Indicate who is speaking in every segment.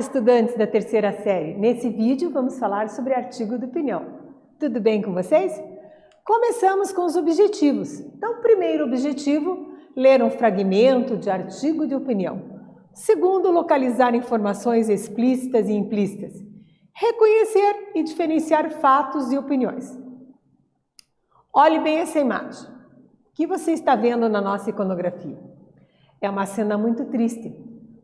Speaker 1: estudantes da terceira série! Nesse vídeo vamos falar sobre artigo de opinião. Tudo bem com vocês? Começamos com os objetivos. Então, o primeiro objetivo, ler um fragmento de artigo de opinião. Segundo, localizar informações explícitas e implícitas. Reconhecer e diferenciar fatos e opiniões. Olhe bem essa imagem. O que você está vendo na nossa iconografia? É uma cena muito triste,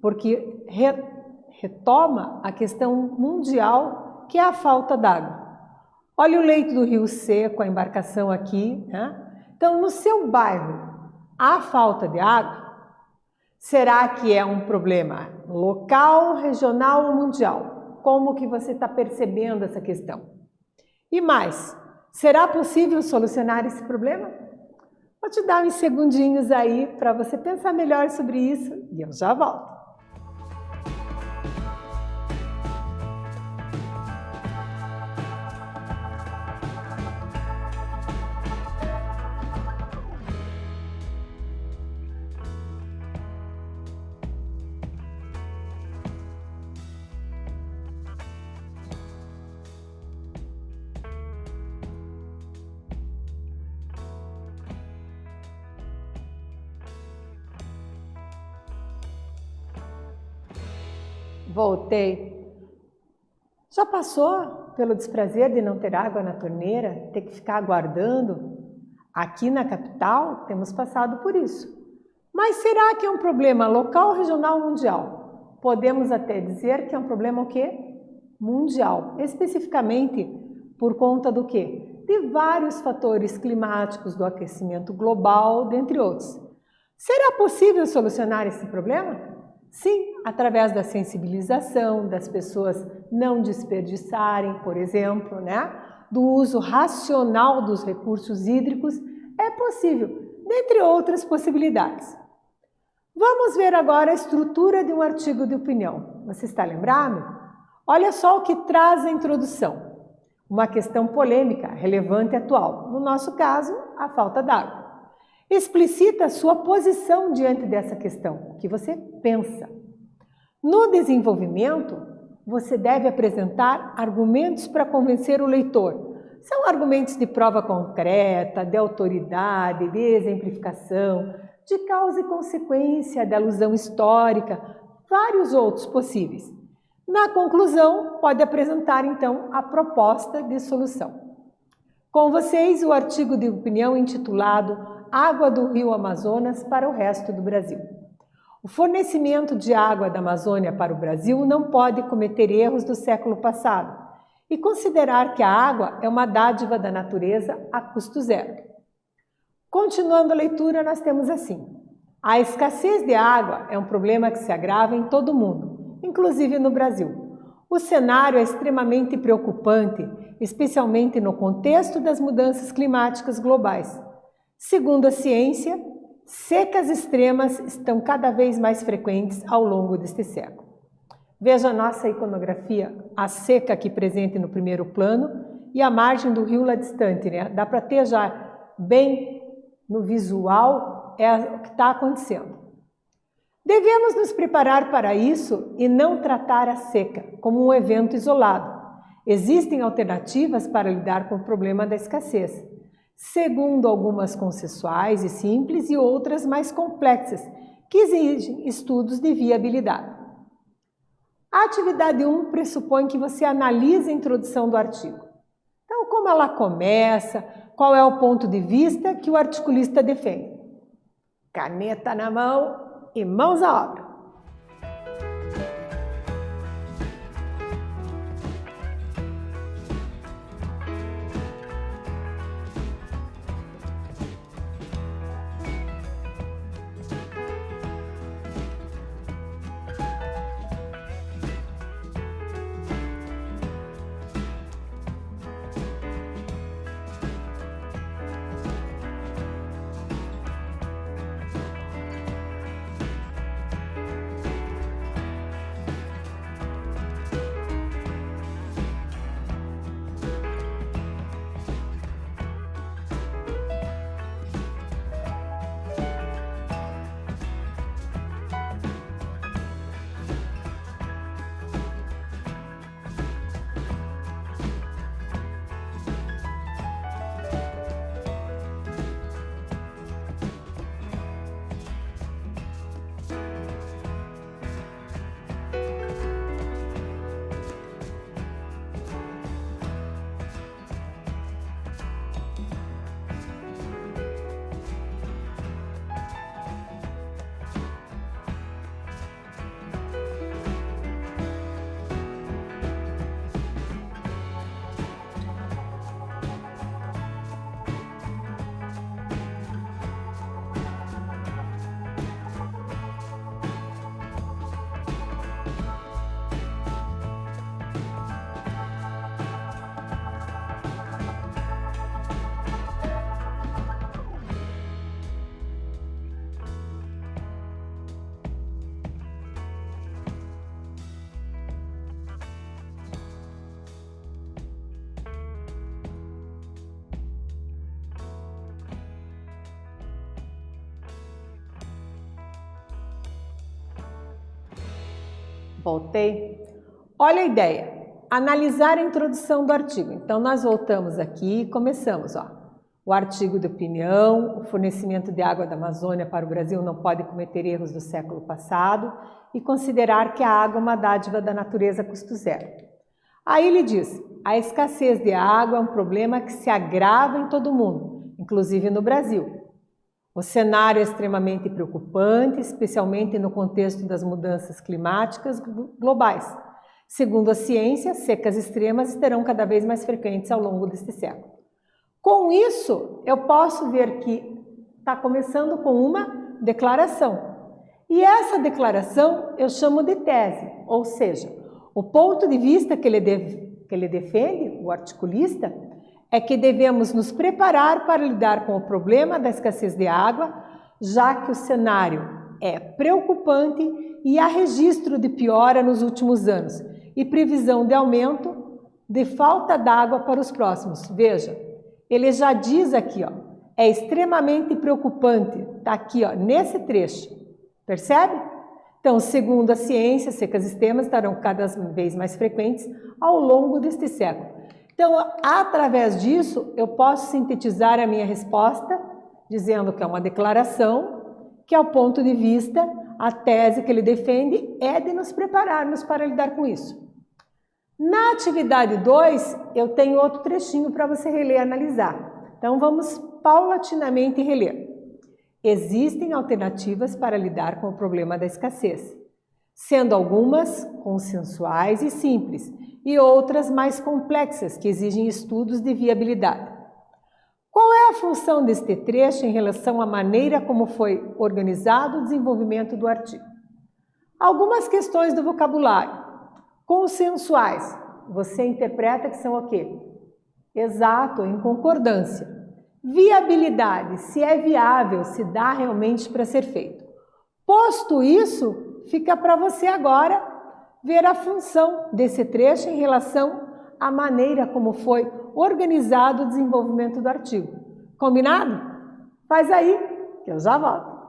Speaker 1: porque retoma a questão mundial, que é a falta d'água. Olha o leito do rio seco, a embarcação aqui, né? Então, no seu bairro, há falta de água? Será que é um problema local, regional ou mundial? Como que você está percebendo essa questão? E mais, será possível solucionar esse problema? Vou te dar uns segundinhos aí para você pensar melhor sobre isso e eu já volto. Voltei. Já passou pelo desprazer de não ter água na torneira, ter que ficar aguardando? Aqui na capital temos passado por isso. Mas será que é um problema local, regional ou mundial? Podemos até dizer que é um problema o quê? Mundial. Especificamente por conta do quê? De vários fatores climáticos, do aquecimento global, dentre outros. Será possível solucionar esse problema? Sim, através da sensibilização, das pessoas não desperdiçarem, por exemplo, né? Do uso racional dos recursos hídricos, é possível, dentre outras possibilidades. Vamos ver agora a estrutura de um artigo de opinião. Você está lembrado? Olha só o que traz a introdução. Uma questão polêmica, relevante e atual. No nosso caso, a falta d'água. Explicita sua posição diante dessa questão, o que você pensa. No desenvolvimento, você deve apresentar argumentos para convencer o leitor. São argumentos de prova concreta, de autoridade, de exemplificação, de causa e consequência, de alusão histórica, vários outros possíveis. Na conclusão, pode apresentar então a proposta de solução. Com vocês, o artigo de opinião intitulado Água do Rio Amazonas para o resto do Brasil. O fornecimento de água da Amazônia para o Brasil não pode cometer erros do século passado e considerar que a água é uma dádiva da natureza a custo zero. Continuando a leitura, nós temos assim: a escassez de água é um problema que se agrava em todo o mundo, inclusive no Brasil. O cenário é extremamente preocupante, especialmente no contexto das mudanças climáticas globais. Segundo a ciência, secas extremas estão cada vez mais frequentes ao longo deste século. Veja a nossa iconografia, a seca aqui presente no primeiro plano e a margem do rio lá distante, né? Dá para ter já bem no visual o que está acontecendo. Devemos nos preparar para isso e não tratar a seca como um evento isolado. Existem alternativas para lidar com o problema da escassez. Segundo algumas consensuais e simples e outras mais complexas, que exigem estudos de viabilidade. A atividade 1 pressupõe que você analise a introdução do artigo. Então, como ela começa, qual é o ponto de vista que o articulista defende? Caneta na mão e mãos à obra. Voltei. Olha a ideia. Analisar a introdução do artigo. Então, nós voltamos aqui e começamos. O artigo de opinião, o fornecimento de água da Amazônia para o Brasil não pode cometer erros do século passado e considerar que a água é uma dádiva da natureza a custo zero. Aí ele diz, a escassez de água é um problema que se agrava em todo o mundo, inclusive no Brasil. O cenário é extremamente preocupante, especialmente no contexto das mudanças climáticas globais. Segundo a ciência, secas extremas terão cada vez mais frequentes ao longo deste século. Com isso, eu posso ver que está começando com uma declaração. E essa declaração eu chamo de tese, ou seja, o ponto de vista que ele defende, o articulista, é que devemos nos preparar para lidar com o problema da escassez de água, já que o cenário é preocupante e há registro de piora nos últimos anos e previsão de aumento de falta d'água para os próximos. Veja, ele já diz aqui, é extremamente preocupante, está aqui, nesse trecho, percebe? Então, segundo a ciência, secas extremas estarão cada vez mais frequentes ao longo deste século. Então, através disso, eu posso sintetizar a minha resposta, dizendo que é uma declaração, que é o ponto de vista, a tese que ele defende é de nos prepararmos para lidar com isso. Na atividade 2, eu tenho outro trechinho para você reler e analisar. Então, vamos paulatinamente reler. Existem alternativas para lidar com o problema da escassez, sendo algumas consensuais e simples, e outras mais complexas, que exigem estudos de viabilidade. Qual é a função deste trecho em relação à maneira como foi organizado o desenvolvimento do artigo? Algumas questões do vocabulário. Consensuais, você interpreta que são o quê? Exato, em concordância. Viabilidade, se é viável, se dá realmente para ser feito. Posto isso, fica para você agora ver a função desse trecho em relação à maneira como foi organizado o desenvolvimento do artigo. Combinado? Faz aí, que eu já volto.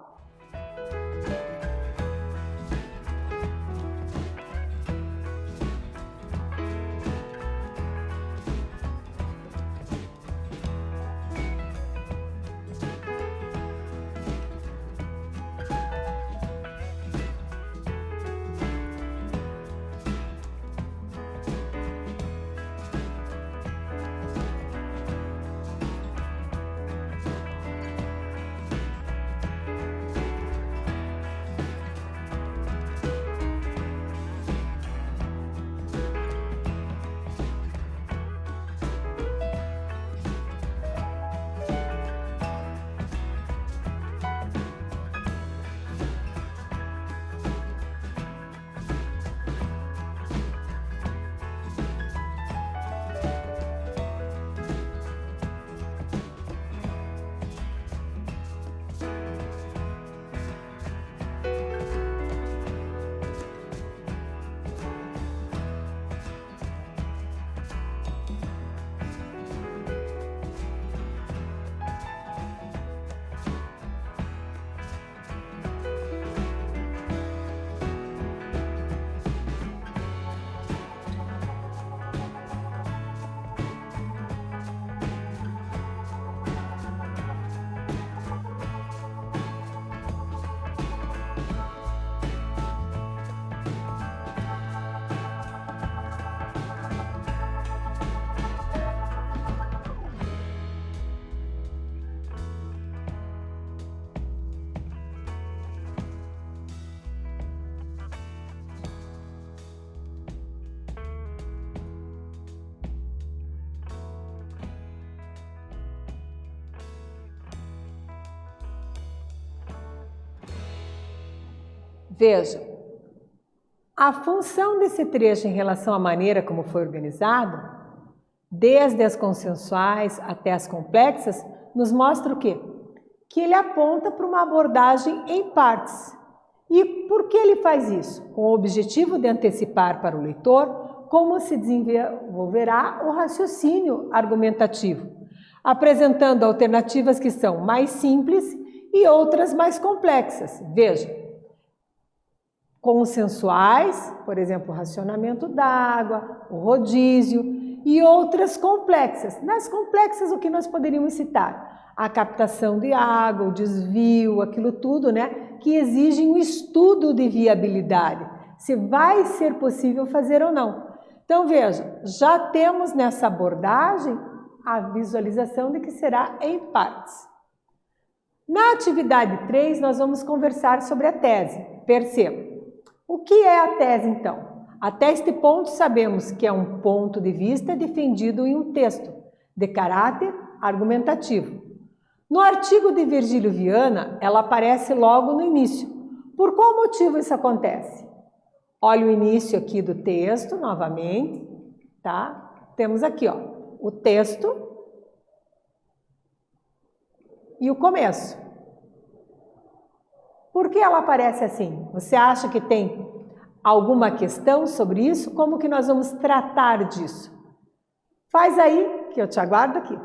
Speaker 1: Veja, a função desse trecho em relação à maneira como foi organizado, desde as consensuais até as complexas, nos mostra o quê? Que ele aponta para uma abordagem em partes. E por que ele faz isso? Com o objetivo de antecipar para o leitor como se desenvolverá o raciocínio argumentativo, apresentando alternativas que são mais simples e outras mais complexas. Veja, consensuais, por exemplo, o racionamento d'água, o rodízio, e outras complexas. Nas complexas, o que nós poderíamos citar? A captação de água, o desvio, aquilo tudo, né, que exigem um estudo de viabilidade, se vai ser possível fazer ou não. Então, veja, já temos nessa abordagem a visualização de que será em partes. Na atividade 3, nós vamos conversar sobre a tese. Perceba. O que é a tese, então? Até este ponto, sabemos que é um ponto de vista defendido em um texto, de caráter argumentativo. No artigo de Virgílio Viana, ela aparece logo no início. Por qual motivo isso acontece? Olha o início aqui do texto, novamente, tá? Temos aqui, ó, o texto e o começo. Por que ela aparece assim? Você acha que tem alguma questão sobre isso? Como que nós vamos tratar disso? Faz aí, que eu te aguardo aqui.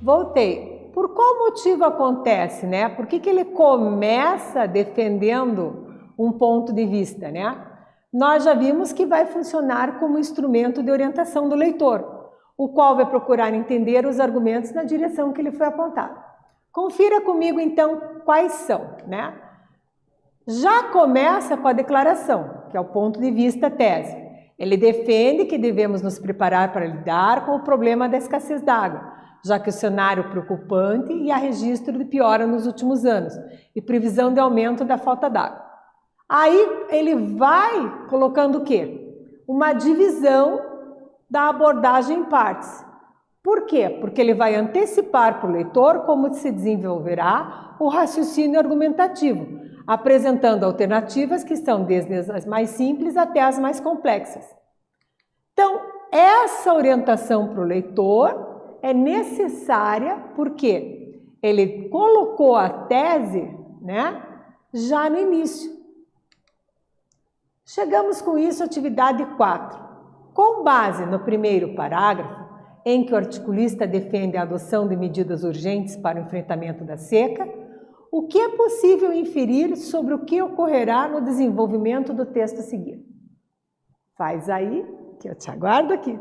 Speaker 1: Voltei. Por qual motivo acontece, né? Por que ele começa defendendo um ponto de vista, né? Nós já vimos que vai funcionar como instrumento de orientação do leitor, o qual vai procurar entender os argumentos na direção que lhe foi apontado. Confira comigo, então, quais são, né? Já começa com a declaração, que é o ponto de vista tese. Ele defende que devemos nos preparar para lidar com o problema da escassez d'água, já que o cenário é preocupante e há registro de piora nos últimos anos e previsão de aumento da falta d'água. Aí ele vai colocando o quê? Uma divisão da abordagem em partes. Por quê? Porque ele vai antecipar para o leitor como se desenvolverá o raciocínio argumentativo, apresentando alternativas que estão desde as mais simples até as mais complexas. Então, essa orientação para o leitor é necessária porque ele colocou a tese, né, já no início. Chegamos com isso à atividade 4. Com base no primeiro parágrafo, em que o articulista defende a adoção de medidas urgentes para o enfrentamento da seca, o que é possível inferir sobre o que ocorrerá no desenvolvimento do texto a seguir? Faz aí, que eu te aguardo aqui.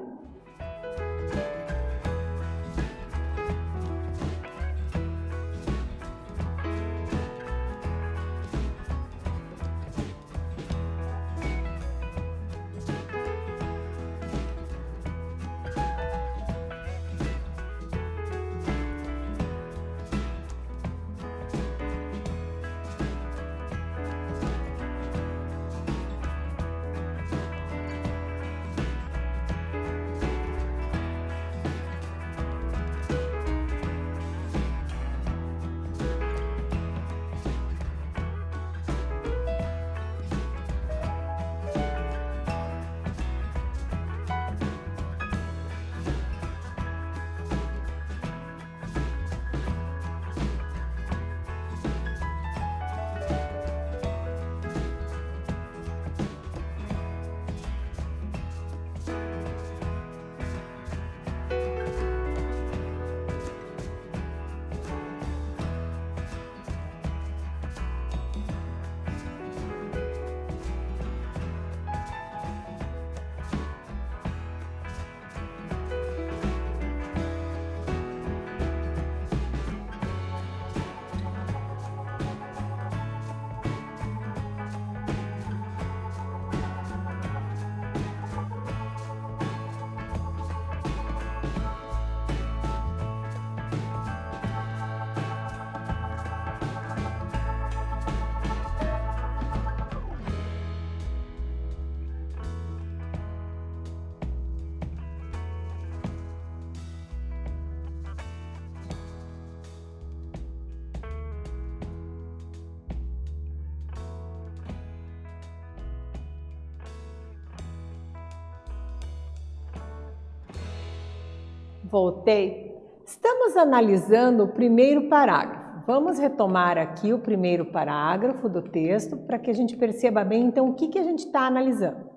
Speaker 1: Voltei. Estamos analisando o primeiro parágrafo. Vamos retomar aqui o primeiro parágrafo do texto para que a gente perceba bem, então, o que a gente está analisando.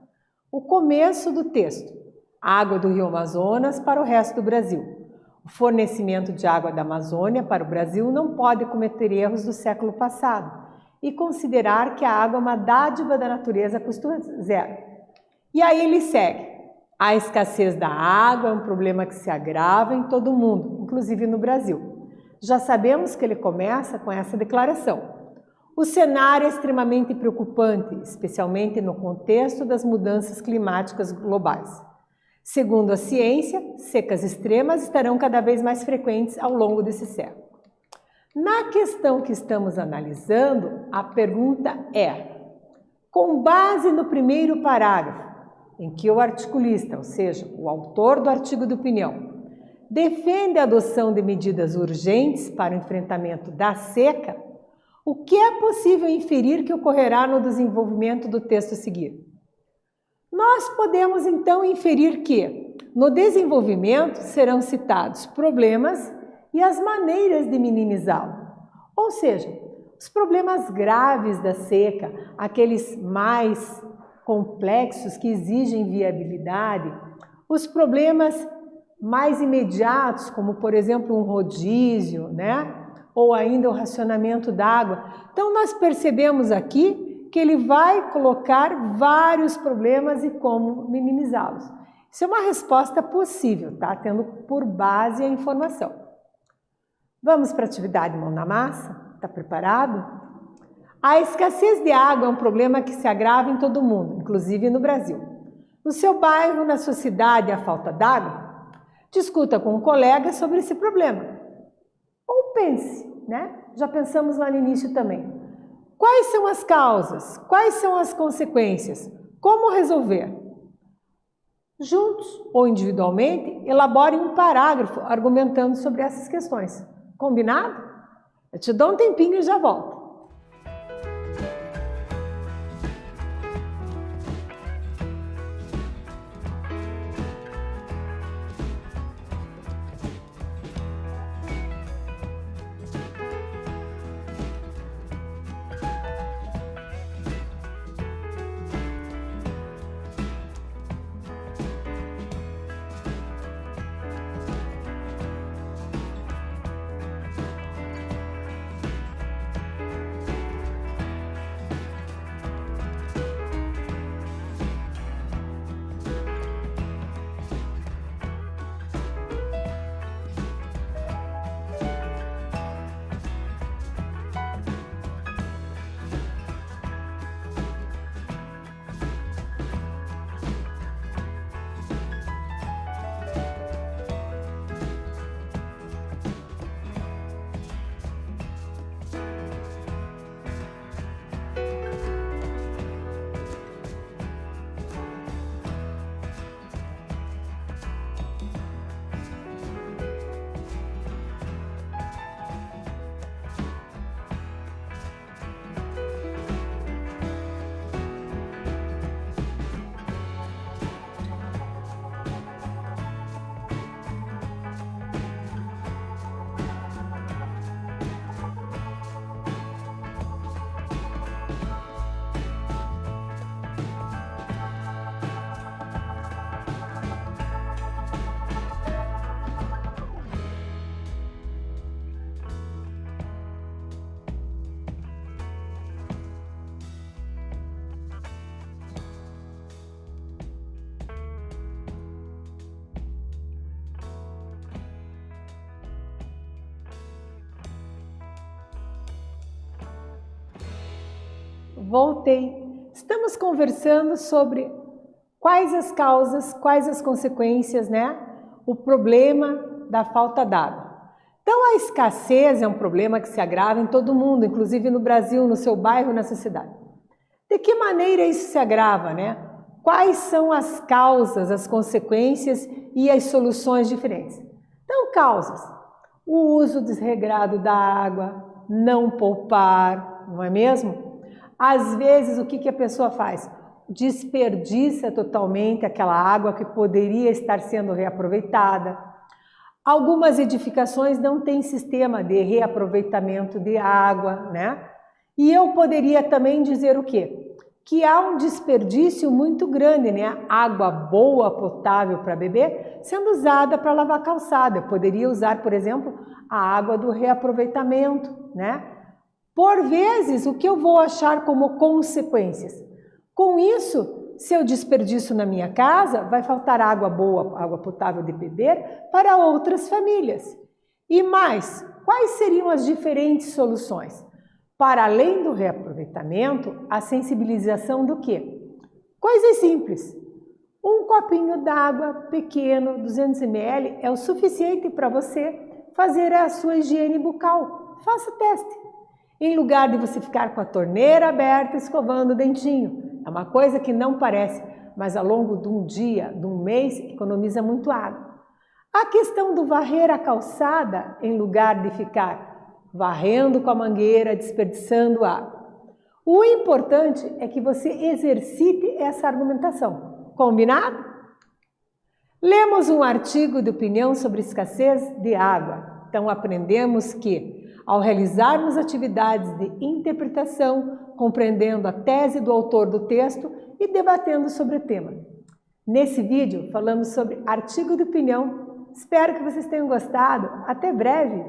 Speaker 1: O começo do texto. Água do Rio Amazonas para o resto do Brasil. O fornecimento de água da Amazônia para o Brasil não pode cometer erros do século passado e considerar que a água é uma dádiva da natureza custo zero. E aí ele segue. A escassez da água é um problema que se agrava em todo o mundo, inclusive no Brasil. Já sabemos que ele começa com essa declaração. O cenário é extremamente preocupante, especialmente no contexto das mudanças climáticas globais. Segundo a ciência, secas extremas estarão cada vez mais frequentes ao longo desse século. Na questão que estamos analisando, a pergunta é: com base no primeiro parágrafo, em que o articulista, ou seja, o autor do artigo de opinião, defende a adoção de medidas urgentes para o enfrentamento da seca, o que é possível inferir que ocorrerá no desenvolvimento do texto a seguir? Nós podemos então inferir que, no desenvolvimento, serão citados problemas e as maneiras de minimizá-lo. Ou seja, os problemas graves da seca, aqueles mais complexos que exigem viabilidade, os problemas mais imediatos, como por exemplo um rodízio, né? Ou ainda o racionamento d'água. Então nós percebemos aqui que ele vai colocar vários problemas e como minimizá-los. Isso é uma resposta possível, tá? Tendo por base a informação. Vamos para a atividade mão na massa? Está preparado? A escassez de água é um problema que se agrava em todo o mundo, inclusive no Brasil. No seu bairro, na sua cidade, há falta d'água? Discuta com um colega sobre esse problema. Ou pense, né? Já pensamos lá no início também. Quais são as causas? Quais são as consequências? Como resolver? Juntos ou individualmente, elaborem um parágrafo argumentando sobre essas questões. Combinado? Eu te dou um tempinho e já volto. Voltei. Estamos conversando sobre quais as causas, quais as consequências, né? O problema da falta d'água. Então, a escassez é um problema que se agrava em todo mundo, inclusive no Brasil, no seu bairro, nessa cidade. De que maneira isso se agrava, né? Quais são as causas, as consequências e as soluções diferentes? Então, causas. O uso desregrado da água, não poupar, não é mesmo? Às vezes, o que a pessoa faz? Desperdiça totalmente aquela água que poderia estar sendo reaproveitada. Algumas edificações não têm sistema de reaproveitamento de água, né? E eu poderia também dizer o quê? Que há um desperdício muito grande, né? Água boa, potável para beber, sendo usada para lavar calçada. Eu poderia usar, por exemplo, a água do reaproveitamento, né? Por vezes, o que eu vou achar como consequências? Com isso, se eu desperdiço na minha casa, vai faltar água boa, água potável de beber para outras famílias. E mais, quais seriam as diferentes soluções? Para além do reaproveitamento, a sensibilização do quê? Coisas simples. Um copinho d'água pequeno, 200 ml, é o suficiente para você fazer a sua higiene bucal. Faça o teste. Em lugar de você ficar com a torneira aberta escovando o dentinho. É uma coisa que não parece, mas ao longo de um dia, de um mês, economiza muito água. A questão do varrer a calçada, em lugar de ficar varrendo com a mangueira, desperdiçando água. O importante é que você exercite essa argumentação. Combinado? Lemos um artigo de opinião sobre escassez de água. Então aprendemos que ao realizarmos atividades de interpretação, compreendendo a tese do autor do texto e debatendo sobre o tema. Nesse vídeo, falamos sobre artigo de opinião. Espero que vocês tenham gostado. Até breve!